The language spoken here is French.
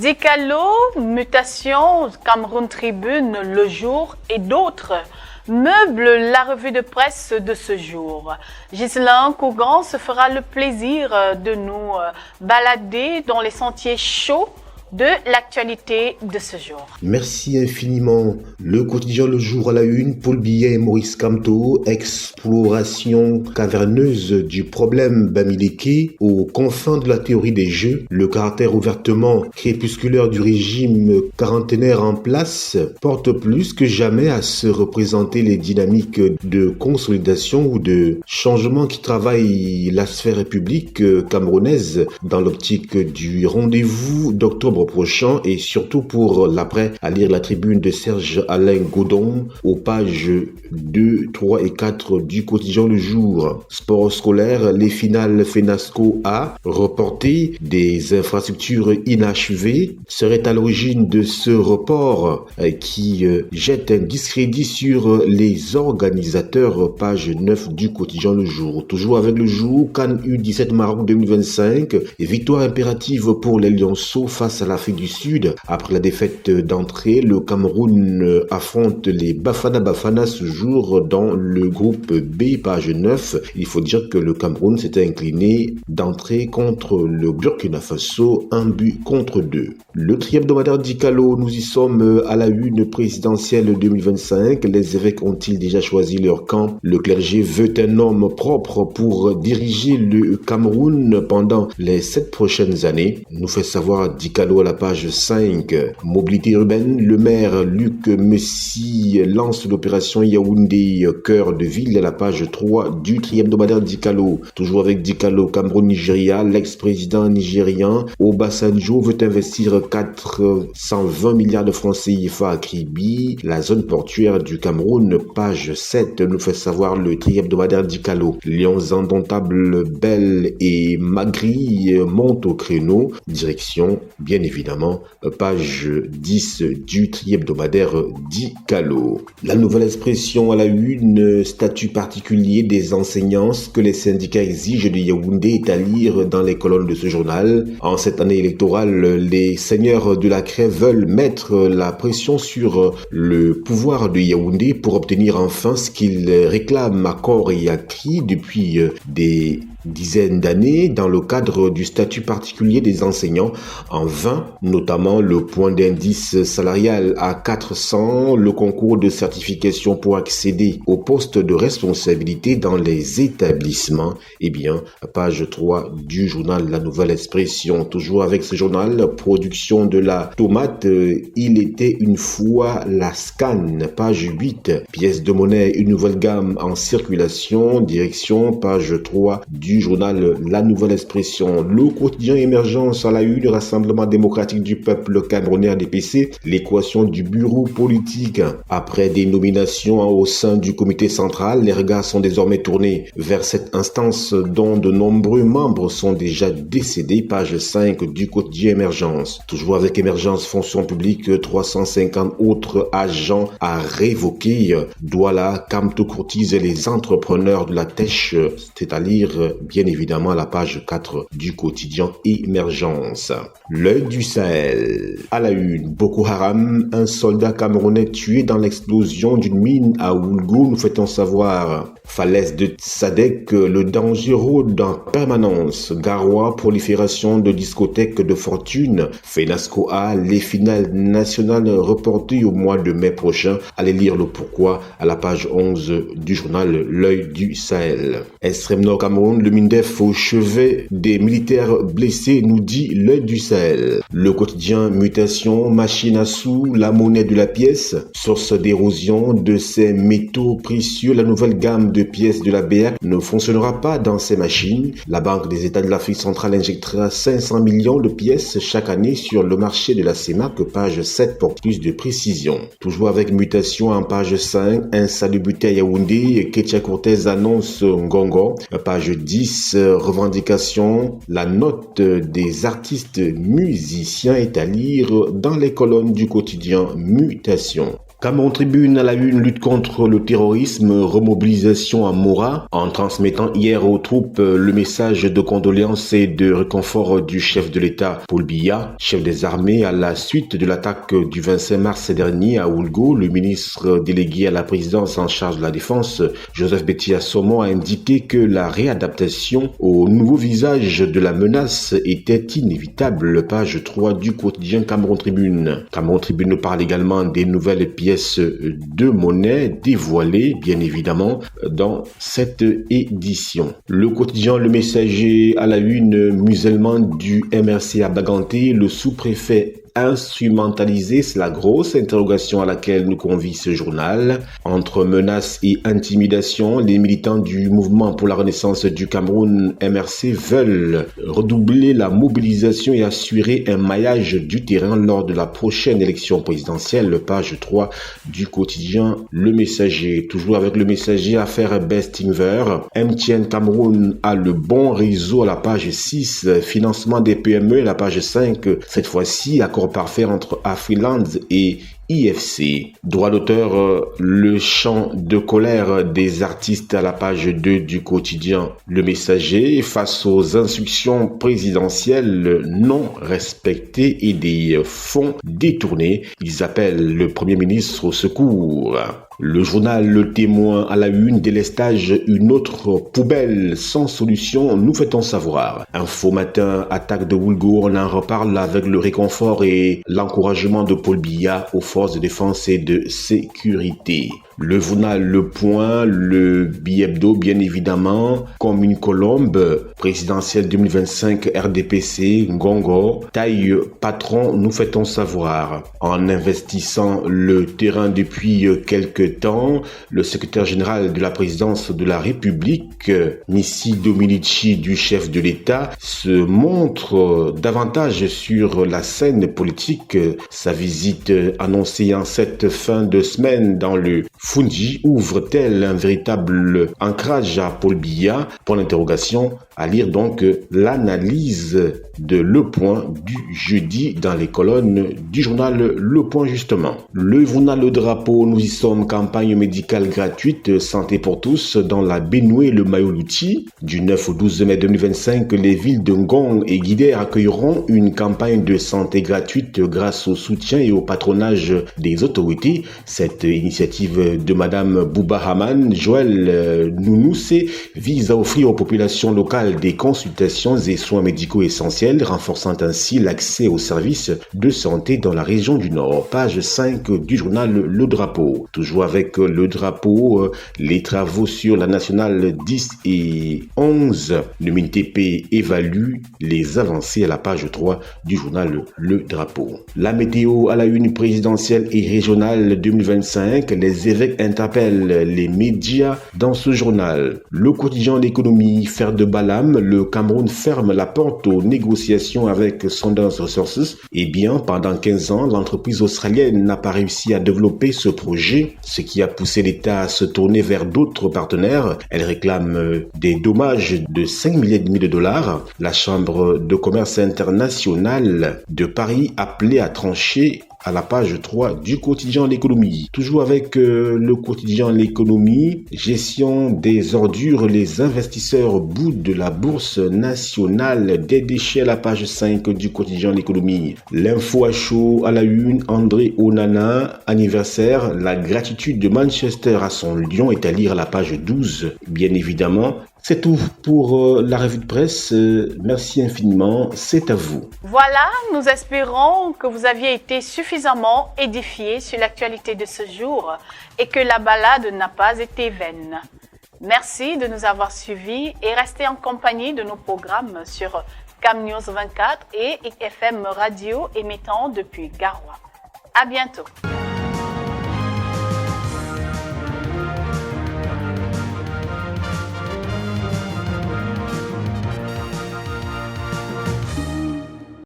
Dicalo, Mutation, Cameroun Tribune, Le Jour et d'autres meublent la revue de presse de ce jour. Ghislain Cougan se fera le plaisir de nous balader dans les sentiers chauds de l'actualité de ce jour. Merci infiniment. Le quotidien Le Jour à la une, Paul Biya et Maurice Kamto, exploration caverneuse du problème Bamileke aux confins de la théorie des jeux. Le caractère ouvertement crépusculaire du régime quarantenaire en place porte plus que jamais à se représenter les dynamiques de consolidation ou de changement qui travaillent la sphère publique camerounaise dans l'optique du rendez-vous d'octobre prochain et surtout pour l'après, à lire la tribune de Serge Alain Godon aux pages 2, 3 et 4 du quotidien Le Jour. Sport scolaire, les finales FENASCO A reportées, des infrastructures inachevées seraient à l'origine de ce report qui jette un discrédit sur les organisateurs, page 9 du quotidien Le Jour. Toujours avec Le Jour, CAN U17 Maroc 2025 et victoire impérative pour les Lionceaux face à l'Afrique du Sud. Après la défaite d'entrée, le Cameroun affronte les Bafana ce jour dans le groupe B, page 9. Il faut dire que le Cameroun s'était incliné d'entrée contre le Burkina Faso, 1-2. Le tri-hebdomadaire Dicalo, nous y sommes à la une présidentielle 2025. Les évêques ont-ils déjà choisi leur camp? Le clergé veut un homme propre pour diriger le Cameroun pendant les 7 prochaines années, nous fait savoir Dicalo à la page 5. Mobilité urbaine, le maire Luc Messi lance l'opération Yaoundé cœur de ville à la page 3 du tri-hebdomadaire Dicalo. Toujours avec Dicalo, Cameroun-Nigeria, l'ex-président nigérien Obasanjo veut investir 420 milliards de francs CFA à Kribi, la zone portuaire du Cameroun, page 7, nous fait savoir le tri-hebdomadaire Dicalo. Lions indomptables, Belle et Magri montent au créneau, direction bien évidemment page 10 du tri-hebdomadaire Dicalo. La nouvelle expression à la une, statut particulier des enseignants, ce que les syndicats exigent de Yaoundé est à lire dans les colonnes de ce journal. En cette année électorale, les seigneurs de la Craie veulent mettre la pression sur le pouvoir de Yaoundé pour obtenir enfin ce qu'ils réclament à corps et à cri depuis des dizaines d'années dans le cadre du statut particulier des enseignants, en vain, notamment le point d'indice salarial à 400, le concours de certification pour accéder au poste de responsabilité dans les établissements. Eh bien, page 3 du journal La Nouvelle Expression. Toujours avec ce journal, production de la tomate, il était une fois la scan, page 8, pièce de monnaie, une nouvelle gamme en circulation, direction, page 3 du journal La Nouvelle Expression. Le quotidien Émergence à la une, le Rassemblement démocratique du peuple camerounais ADPC, l'équation du bureau politique. Après des nominations au sein du comité central, les regards sont désormais tournés vers cette instance dont de nombreux membres sont déjà décédés, page 5 du quotidien Émergence. Toujours avec Émergence, fonction publique, 350 autres agents à révoquer. Douala, Kamto courtise les entrepreneurs de la Tèche, c'est-à-dire bien évidemment à la page 4 du quotidien Émergence. L'œil du Sahel. À la une, Boko Haram, un soldat camerounais tué dans l'explosion d'une mine à Oulgou, nous fait-on savoir. Falaise de Sadek, le danger rôde en permanence. Garoua, prolifération de discothèques de fortune. FENASCO A, les finales nationales reportées au mois de mai prochain. Allez lire le pourquoi à la page 11 du journal L'œil du Sahel. Extrême Nord Cameroun, le MINDEF au chevet des militaires blessés, nous dit L'œil du Sahel. Le quotidien Mutation, machine à sous, la monnaie de la pièce, source d'érosion de ces métaux précieux, la nouvelle gamme de pièces de la BR ne fonctionnera pas dans ces machines. La Banque des États de l'Afrique centrale injectera 500 millions de pièces chaque année sur le marché de la CEMAC, page 7 pour plus de précision. Toujours avec Mutation en page 5, insalubrité à Yaoundé, Ketia Cortez annonce Ngongo, page 10, revendication, la note des artistes musiciens est à lire dans les colonnes du quotidien Mutation. Cameroun Tribune à la une, lutte contre le terrorisme, remobilisation à Mora, en transmettant hier aux troupes le message de condoléances et de réconfort du chef de l'État, Paul Biya, chef des armées, à la suite de l'attaque du 25 mars dernier à Oulgo. Le ministre délégué à la présidence en charge de la défense, Joseph Betty Assomo, a indiqué que la réadaptation au nouveau visage de la menace était inévitable. Page 3 du quotidien Cameroun Tribune. Cameroun Tribune nous parle également des nouvelles pièces de monnaie dévoilées, bien évidemment, dans cette édition. Le quotidien Le Messager à la une, musellement du MRC à Baganté, le sous-préfet instrumentalisé, c'est la grosse interrogation à laquelle nous convie ce journal. Entre menaces et intimidations, les militants du mouvement pour la renaissance du Cameroun, MRC, veulent redoubler la mobilisation et assurer un maillage du terrain lors de la prochaine élection présidentielle. Page 3 du quotidien Le Messager. Toujours avec Le Messager, affaire Bestinver. MTN Cameroun a le bon réseau à la page 6. Financement des PME à la page 5. Cette fois-ci, accord parfait entre Afriland et IFC. Droit d'auteur, le chant de colère des artistes à la page 2 du quotidien Le Messager face aux instructions présidentielles non respectées et des fonds détournés. Ils appellent le Premier ministre au secours. Le journal Le Témoin à la une, délestage, une autre poubelle sans solution, nous fait-on savoir. Info Matin, attaque de Oulgo, on en reparle avec le réconfort et l'encouragement de Paul Biya aux forces de défense et de sécurité. Le journal Le Point, le Bi-Hebdo, bien évidemment, comme une colombe, présidentielle 2025 RDPC, Ngongo, taille patron, nous fait-on savoir. En investissant le terrain depuis quelques temps, le secrétaire général de la présidence de la République, Missi Dominici, du chef de l'État, se montre davantage sur la scène politique. Sa visite annoncée en cette fin de semaine dans le Fundi ouvre-t-elle un véritable ancrage à Paul Biya? Pour l'interrogation, à lire donc l'analyse de Le Point du jeudi dans les colonnes du journal Le Point justement. Le journal Le Drapeau, nous y sommes, campagne médicale gratuite, santé pour tous dans la Bénoué le Mayoluti. Du 9 au 12 mai 2025, les villes de Ngong et Guidé accueilleront une campagne de santé gratuite grâce au soutien et au patronage des autorités. Cette initiative de Madame Bouba Haman, Joël Nounoussé, vise à offrir aux populations locales des consultations et soins médicaux essentiels, renforçant ainsi l'accès aux services de santé dans la région du Nord. Page 5 du journal Le Drapeau. Toujours avec Le Drapeau, les travaux sur la nationale 10 et 11. Le MINTP évalue les avancées à la page 3 du journal Le Drapeau. La météo à la une, présidentielle et régionale 2025. Les évêques interpellent les médias dans ce journal. Le quotidien L'économie, faire de Balam, le Cameroun ferme la porte aux négociations avec Sundance Resources. Eh bien, pendant 15 ans, l'entreprise australienne n'a pas réussi à développer ce projet, ce qui a poussé l'État à se tourner vers d'autres partenaires. Elle réclame des dommages de 5,5 millions de dollars. La Chambre de commerce internationale de Paris appelée à trancher à la page 3 du quotidien L'économie. Toujours avec le quotidien L'économie, gestion des ordures, les investisseurs boudent de la bourse nationale des déchets à la page 5 du quotidien L'économie. L'info à chaud à la une, André Onana, anniversaire, la gratitude de Manchester à son lion est à lire à la page 12, bien évidemment. C'est tout pour la revue de presse. Merci infiniment. C'est à vous. Voilà, nous espérons que vous aviez été suffisamment édifiés sur l'actualité de ce jour et que la balade n'a pas été vaine. Merci de nous avoir suivis et restez en compagnie de nos programmes sur Cam News 24 et FM Radio émettant depuis Garoua. À bientôt.